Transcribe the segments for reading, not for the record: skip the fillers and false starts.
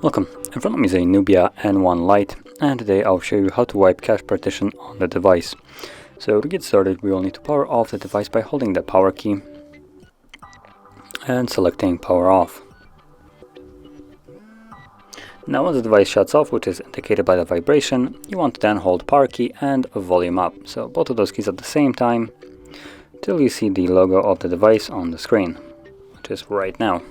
Welcome, in front of me is a Nubia N1 Lite, and today I'll show you how to wipe cache partition on the device. So to get started, we will need to power off the device by holding the power key and selecting power off. Now once the device shuts off, which is indicated by the vibration, you want to then hold power key and volume up. So both of those keys at the same time till you see the logo of the device on the screen, which is right now.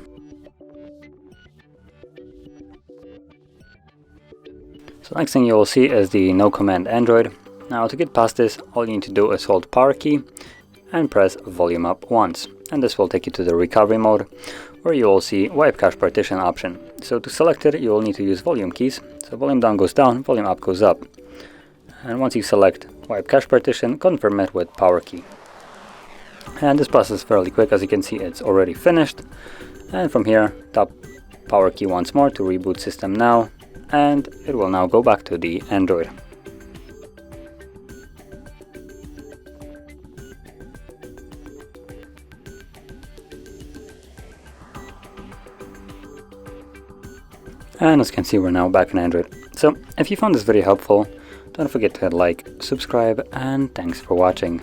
So next thing you will see is the no command Android. Now to get past this, all you need to do is hold power key and press volume up once. And this will take you to the recovery mode, where you will see wipe cache partition option. So to select it, you will need to use volume keys. So volume down goes down, volume up goes up. And once you select wipe cache partition, confirm it with power key. And this process is fairly quick. As you can see, it's already finished. And from here, tap power key once more to reboot system now, and it will now go back to the Android. And as you can see, we're now back in Android. So if you found this video helpful, don't forget to hit like, subscribe, and thanks for watching.